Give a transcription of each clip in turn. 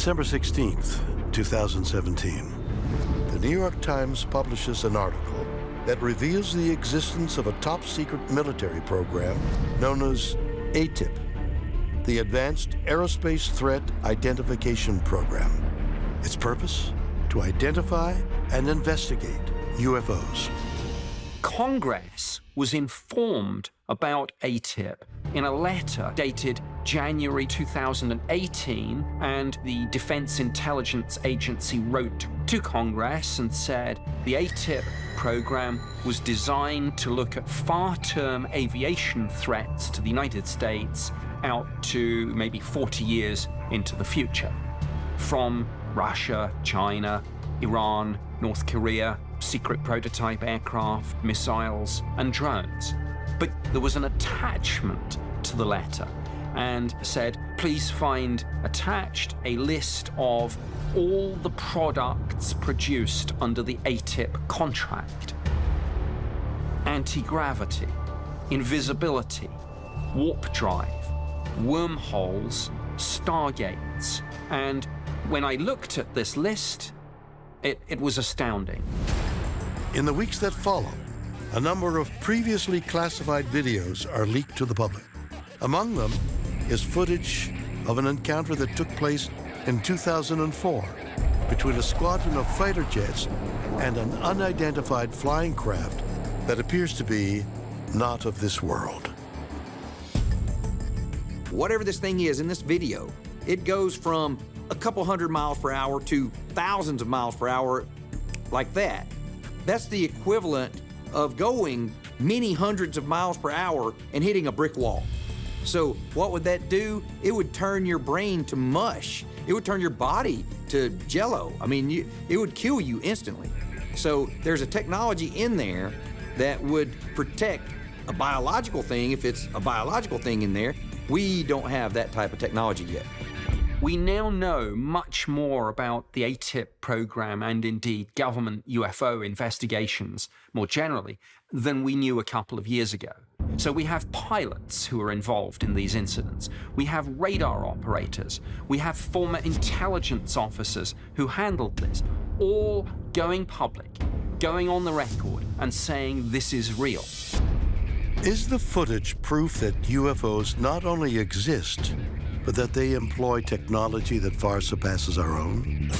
December 16th, 2017. The New York Times publishes an article that reveals the existence of a top-secret military program known as AATIP, the Advanced Aerospace Threat Identification Program. Its purpose? To identify and investigate UFOs. Congress was informed about AATIP in a letter dated January 2018, and the Defense Intelligence Agency wrote to Congress and said the AATIP program was designed to look at far-term aviation threats to the United States out to maybe 40 years into the future. From Russia, China, Iran, North Korea, secret prototype aircraft, missiles, and drones. But there was an attachment to the letter and said, please find attached a list of all the products produced under the AATIP contract. Anti-gravity, invisibility, warp drive, wormholes, stargates. And when I looked at this list, it was astounding. In the weeks that follow, a number of previously classified videos are leaked to the public. Among them is footage of an encounter that took place in 2004 between a squadron of fighter jets and an unidentified flying craft that appears to be not of this world. Whatever this thing is in this video, it goes from a couple hundred miles per hour to thousands of miles per hour like that. That's the equivalent of going many hundreds of miles per hour and hitting a brick wall. So what would that do? It would turn your brain to mush. It would turn your body to jello. I mean, it would kill you instantly. So there's a technology in there that would protect a biological thing if it's a biological thing in there. We don't have that type of technology yet. We now know much more about the AATIP program and indeed government UFO investigations more generally than we knew a couple of years ago. So we have pilots who are involved in these incidents. We have radar operators. We have former intelligence officers who handled this, all going public, going on the record and saying this is real. Is the footage proof that UFOs not only exist, but that they employ technology that far surpasses our own?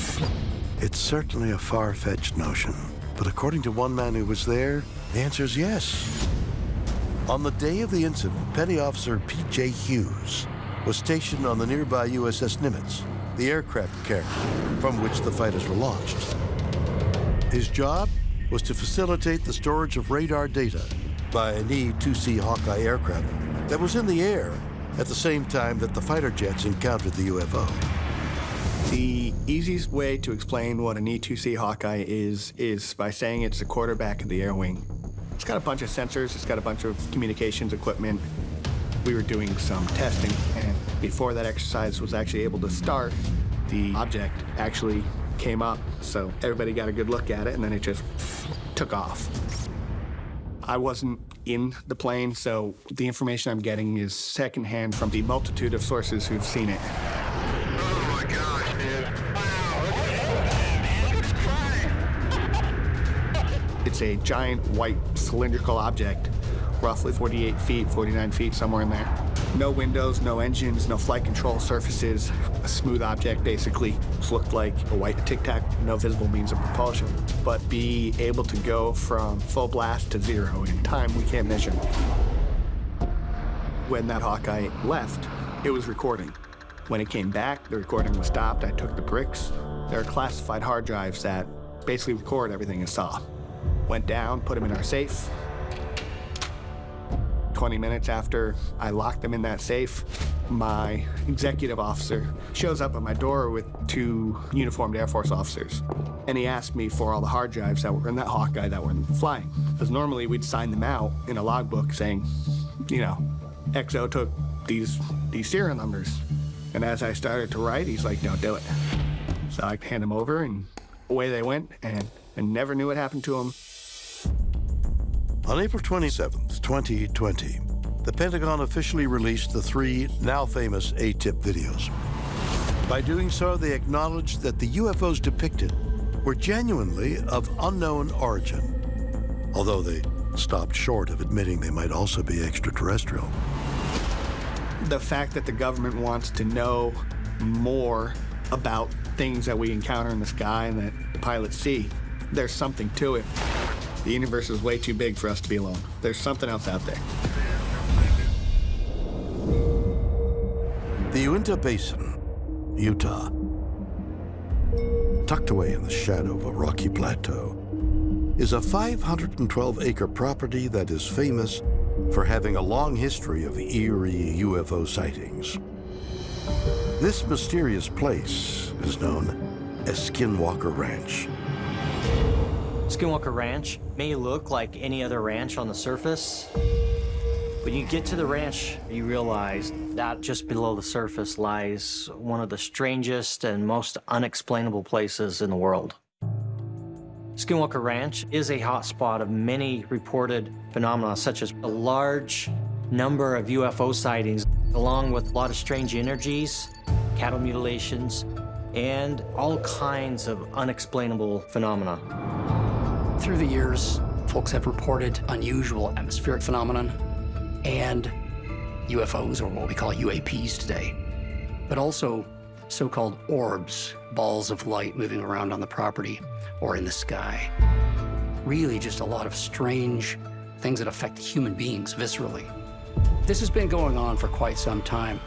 It's certainly a far-fetched notion, but according to one man who was there, the answer is yes. On the day of the incident, Petty Officer P.J. Hughes was stationed on the nearby USS Nimitz, the aircraft carrier from which the fighters were launched. His job was to facilitate the storage of radar data by an E-2C Hawkeye aircraft that was in the air at the same time that the fighter jets encountered the UFO. The easiest way to explain what an E-2C Hawkeye is by saying it's the quarterback of the air wing. It's got a bunch of sensors, it's got a bunch of communications equipment. We were doing some testing, and before that exercise was actually able to start, the object actually came up, so everybody got a good look at it, and then it just took off. I wasn't in the plane, so the information I'm getting is secondhand from the multitude of sources who've seen it. Oh my gosh, dude. Wow, look at that, man. Look at the It's a giant white cylindrical object, roughly 48 feet, 49 feet, somewhere in there. No windows, no engines, no flight control surfaces. A smooth object, basically. Just looked like a white Tic Tac, no visible means of propulsion. But be able to go from full blast to zero in time we can't measure. When that Hawkeye left, it was recording. When it came back, the recording was stopped. I took the bricks. There are classified hard drives that basically record everything it saw. Went down, put them in our safe. 20 minutes after I locked them in that safe, my executive officer shows up at my door with 2 uniformed Air Force officers. And he asked me for all the hard drives that were in that Hawkeye that were flying. Because normally we'd sign them out in a logbook saying, you know, XO took these serial numbers. And as I started to write, he's like, don't do it. So I hand them over, and away they went, and I never knew what happened to them. On April 27th, 2020, the Pentagon officially released the 3 now famous AATIP videos. By doing so, they acknowledged that the UFOs depicted were genuinely of unknown origin, although they stopped short of admitting they might also be extraterrestrial. The fact that the government wants to know more about things that we encounter in the sky and that the pilots see, there's something to it. The universe is way too big for us to be alone. There's something else out there. The Uinta Basin, Utah, tucked away in the shadow of a rocky plateau, is a 512-acre property that is famous for having a long history of eerie UFO sightings. This mysterious place is known as Skinwalker Ranch. Skinwalker Ranch may look like any other ranch on the surface. When you get to the ranch, you realize that just below the surface lies one of the strangest and most unexplainable places in the world. Skinwalker Ranch is a hotspot of many reported phenomena, such as a large number of UFO sightings, along with a lot of strange energies, cattle mutilations, and all kinds of unexplainable phenomena. Through the years, folks have reported unusual atmospheric phenomenon and UFOs, or what we call UAPs today, but also so-called orbs, balls of light moving around on the property or in the sky. Really just a lot of strange things that affect human beings viscerally. This has been going on for quite some time.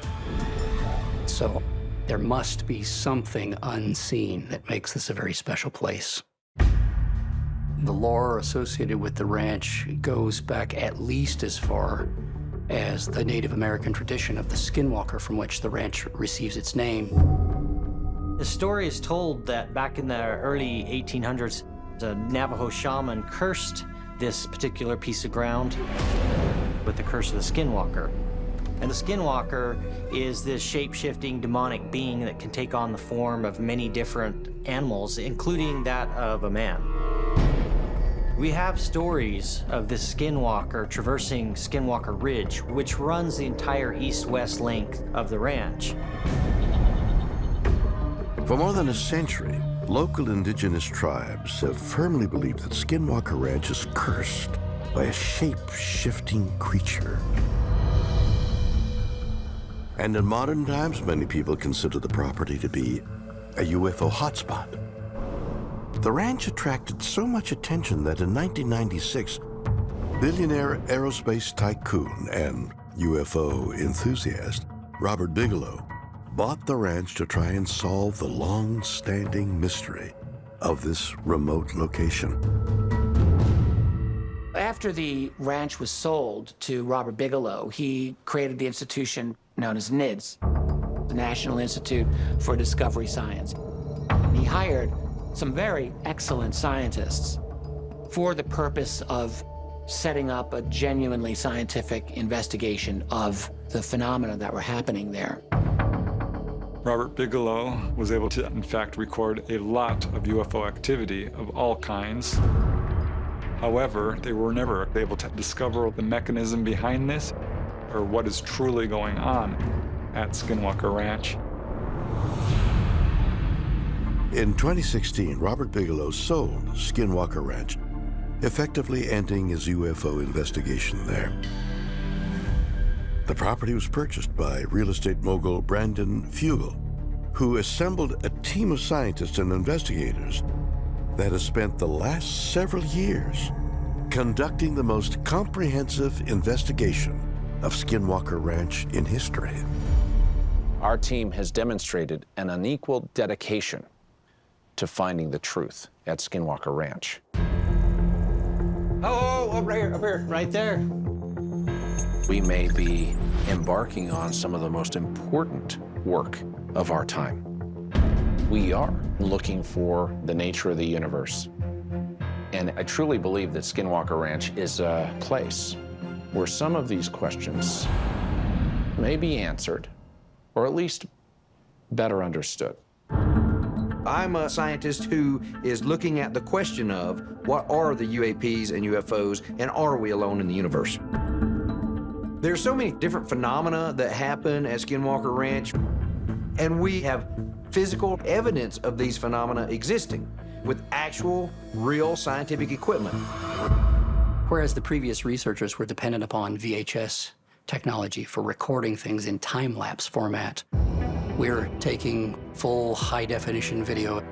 So there must be something unseen that makes this a very special place. The lore associated with the ranch goes back at least as far as the Native American tradition of the Skinwalker, from which the ranch receives its name. The story is told that back in the early 1800s, a Navajo shaman cursed this particular piece of ground with the curse of the Skinwalker. And the Skinwalker is this shape-shifting demonic being that can take on the form of many different animals, including that of a man. We have stories of this Skinwalker traversing Skinwalker Ridge, which runs the entire east-west length of the ranch. For more than a century, local indigenous tribes have firmly believed that Skinwalker Ranch is cursed by a shape-shifting creature. And in modern times, many people consider the property to be a UFO hotspot. The ranch attracted so much attention that in 1996, billionaire aerospace tycoon and UFO enthusiast Robert Bigelow bought the ranch to try and solve the long-standing mystery of this remote location. After the ranch was sold to Robert Bigelow, he created the institution known as NIDS, the National Institute for Discovery Science. He hired some very excellent scientists for the purpose of setting up a genuinely scientific investigation of the phenomena that were happening there. Robert Bigelow was able to, in fact, record a lot of UFO activity of all kinds. However, they were never able to discover the mechanism behind this or what is truly going on at Skinwalker Ranch. In 2016, Robert Bigelow sold Skinwalker Ranch, effectively ending his UFO investigation there. The property was purchased by real estate mogul Brandon Fugel, who assembled a team of scientists and investigators that has spent the last several years conducting the most comprehensive investigation of Skinwalker Ranch in history. Our team has demonstrated an unequaled dedication to finding the truth at Skinwalker Ranch. Oh, up here, right there. We may be embarking on some of the most important work of our time. We are looking for the nature of the universe. And I truly believe that Skinwalker Ranch is a place where some of these questions may be answered, or at least better understood. I'm a scientist who is looking at the question of what are the UAPs and UFOs, and are we alone in the universe? There's so many different phenomena that happen at Skinwalker Ranch. And we have physical evidence of these phenomena existing with actual, real scientific equipment. Whereas the previous researchers were dependent upon VHS technology for recording things in time-lapse format, we're taking full high-definition video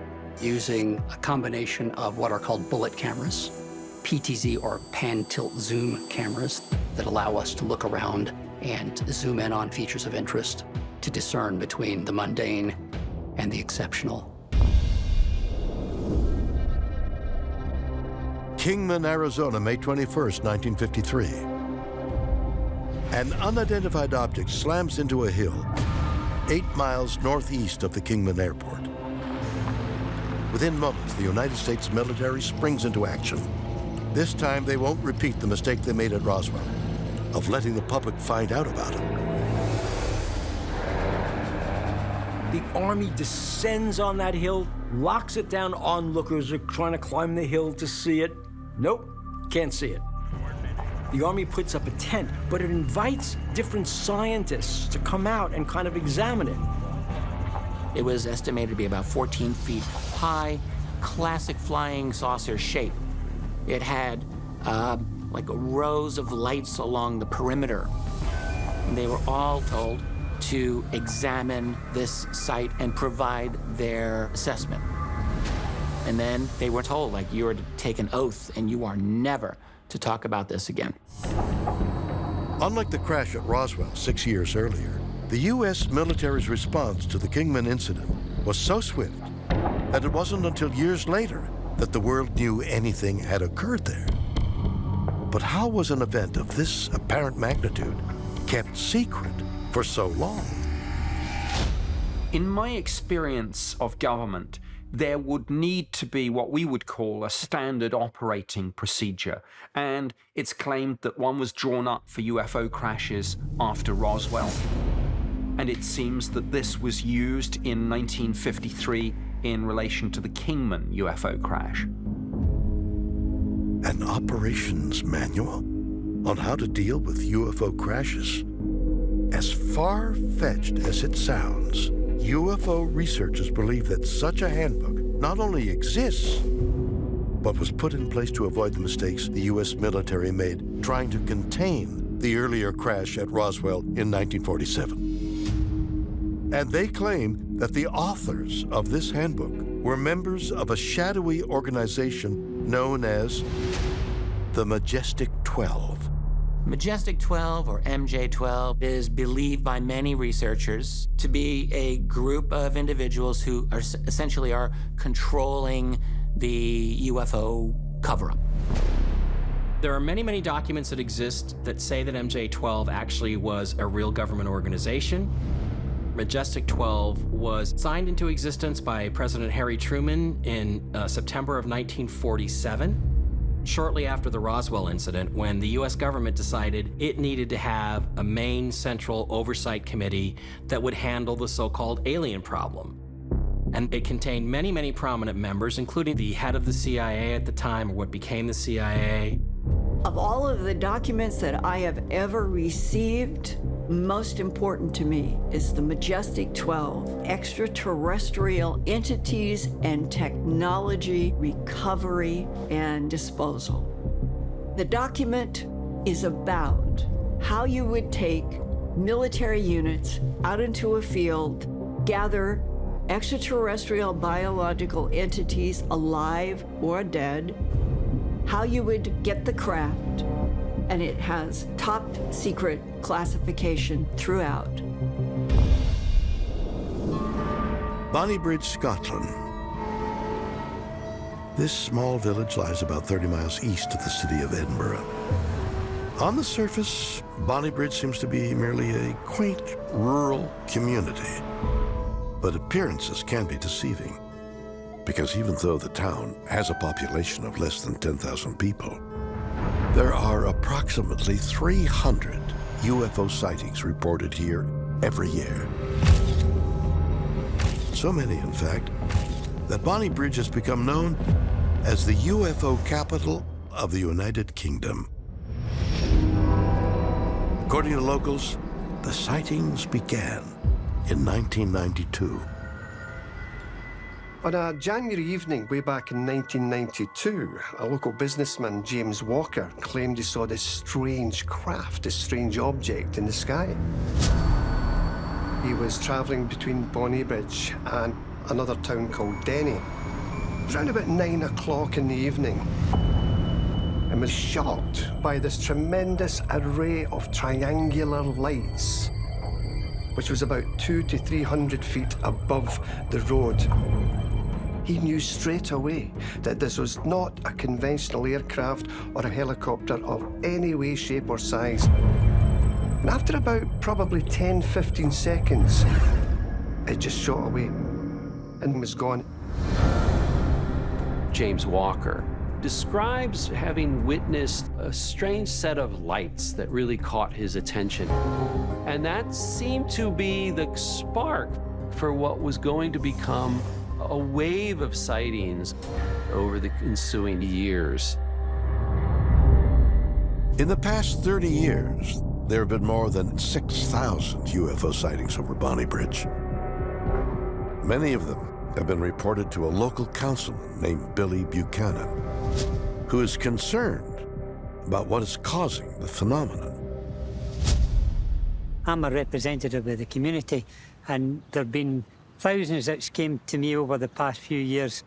using a combination of what are called bullet cameras, PTZ or pan-tilt-zoom cameras that allow us to look around and zoom in on features of interest to discern between the mundane and the exceptional. Kingman, Arizona, May 21st, 1953. An unidentified object slams into a hill 8 miles northeast of the Kingman Airport. Within moments, the United States military springs into action. This time, they won't repeat the mistake they made at Roswell of letting the public find out about it. The Army descends on that hill, locks it down. Onlookers are trying to climb the hill to see it. Nope, can't see it. The Army puts up a tent, but it invites different scientists to come out and kind of examine it. It was estimated to be about 14 feet high, classic flying saucer shape. It had like rows of lights along the perimeter. They were all told to examine this site and provide their assessment. And then they were told, like, you are to take an oath and you are never to talk about this again. Unlike the crash at Roswell 6 years earlier, the U.S. military's response to the Kingman incident was so swift that it wasn't until years later that the world knew anything had occurred there. But how was an event of this apparent magnitude kept secret for so long? In my experience of government, there would need to be what we would call a standard operating procedure, and it's claimed that one was drawn up for UFO crashes after Roswell. And it seems that this was used in 1953 in relation to the Kingman UFO crash. An operations manual on how to deal with UFO crashes? As far-fetched as it sounds, UFO researchers believe that such a handbook not only exists, but was put in place to avoid the mistakes the U.S. military made trying to contain the earlier crash at Roswell in 1947. And they claim that the authors of this handbook were members of a shadowy organization known as the Majestic 12. Majestic 12, or MJ12, is believed by many researchers to be a group of individuals who are essentially are controlling the UFO cover-up. There are many, many documents that exist that say that MJ12 actually was a real government organization. Majestic 12 was signed into existence by President Harry Truman in September of 1947. Shortly after the Roswell incident, when the U.S. government decided it needed to have a main central oversight committee that would handle the so-called alien problem. And it contained many, many prominent members, including the head of the CIA at the time, or what became the CIA. Of all of the documents that I have ever received, most important to me is the Majestic 12, extraterrestrial entities and technology recovery and disposal. The document is about how you would take military units out into a field, gather extraterrestrial biological entities alive or dead, how you would get the craft, and it has top secret classification throughout. Bonnybridge, Scotland. This small village lies about 30 miles east of the city of Edinburgh. On the surface, Bonnybridge seems to be merely a quaint rural community. But appearances can be deceiving, because even though the town has a population of less than 10,000 people, there are approximately 300 UFO sightings reported here every year. So many, in fact, that Bonnybridge has become known as the UFO capital of the United Kingdom. According to locals, the sightings began in 1992. On a January evening way back in 1992, a local businessman, James Walker, claimed he saw this strange craft, this strange object in the sky. He was travelling between Bonnybridge and another town called Denny. It was around about 9 o'clock in the evening and was shocked by this tremendous array of triangular lights, which was about 200 to 300 feet above the road. He knew straight away that this was not a conventional aircraft or a helicopter of any way, shape, or size. And after about probably 10, 15 seconds, it just shot away and was gone. James Walker describes having witnessed a strange set of lights that really caught his attention. And that seemed to be the spark for what was going to become a wave of sightings over the ensuing years. In the past 30 years, there have been more than 6,000 UFO sightings over Bonnybridge. Many of them have been reported to a local councilman named Billy Buchanan, who is concerned about what is causing the phenomenon. I'm a representative of the community, and there have been thousands that came to me over the past few years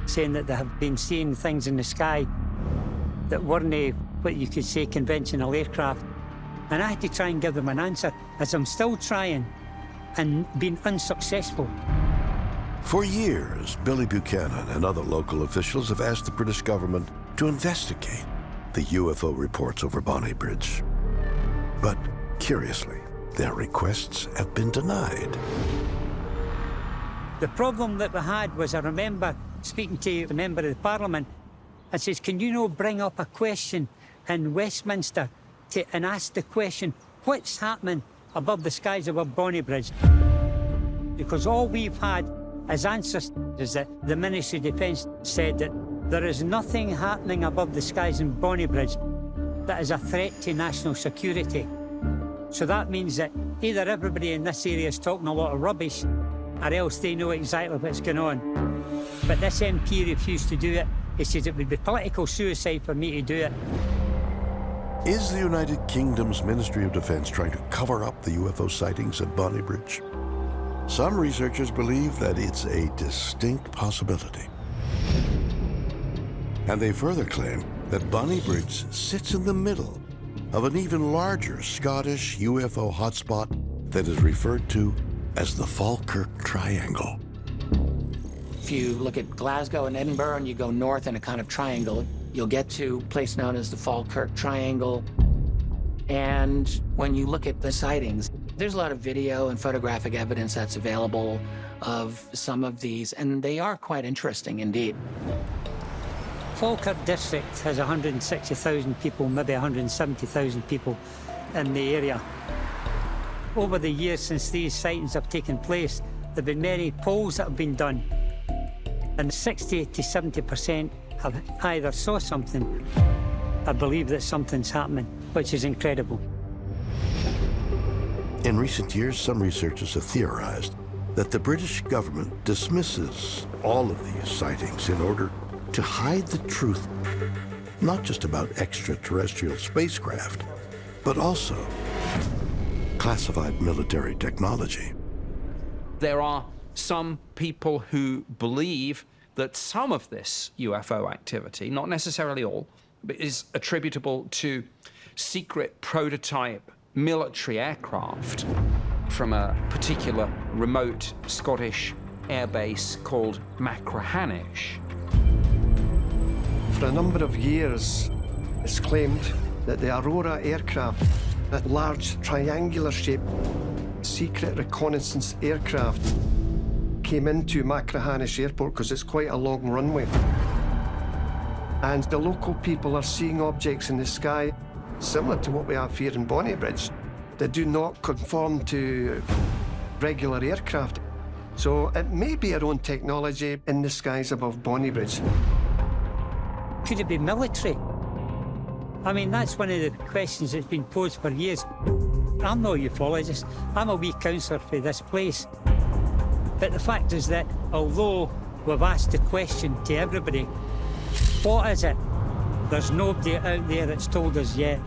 saying that they have been seeing things in the sky that weren't what you could say conventional aircraft. And I had to try and give them an answer, as I'm still trying and being unsuccessful. For years, Billy Buchanan and other local officials have asked the British government to investigate the UFO reports over Bonnybridge. But curiously, their requests have been denied. The problem that we had was, I remember speaking to a member of the Parliament and says, can you not bring up a question in Westminster and ask the question, what's happening above the skies above Bonnybridge? Because all we've had as answers is that the Ministry of Defence said that there is nothing happening above the skies in Bonnybridge that is a threat to national security. So that means that either everybody in this area is talking a lot of rubbish, or else they know exactly what's going on. But this MP refused to do it. He says it would be political suicide for me to do it. Is the United Kingdom's Ministry of Defence trying to cover up the UFO sightings at Bonnybridge? Some researchers believe that it's a distinct possibility. And they further claim that Bonnybridge sits in the middle of an even larger Scottish UFO hotspot that is referred to as the Falkirk Triangle. If you look at Glasgow and Edinburgh and you go north in a kind of triangle, you'll get to a place known as the Falkirk Triangle. And when you look at the sightings, there's a lot of video and photographic evidence that's available of some of these, and they are quite interesting indeed. Falkirk district has 160,000 people, maybe 170,000 people in the area. Over the years since these sightings have taken place, there have been many polls that have been done, and 60 to 70% have either saw something or believe that something's happening, which is incredible. In recent years, some researchers have theorized that the British government dismisses all of these sightings in order to hide the truth, not just about extraterrestrial spacecraft, but also classified military technology. There are some people who believe that some of this UFO activity, not necessarily all, but is attributable to secret prototype military aircraft from a particular remote Scottish airbase called Machrihanish. For a number of years, it's claimed that the Aurora aircraft, that large triangular-shaped secret reconnaissance aircraft, came into Machrihanish Airport because it's quite a long runway. And the local people are seeing objects in the sky similar to what we have here in Bonnybridge that do not conform to regular aircraft. So it may be our own technology in the skies above Bonnybridge. Could it be military? I mean, that's one of the questions that's been posed for years. I'm no ufologist. I'm a wee councillor for this place. But the fact is that although we've asked the question to everybody, what is it? There's nobody out there that's told us yet.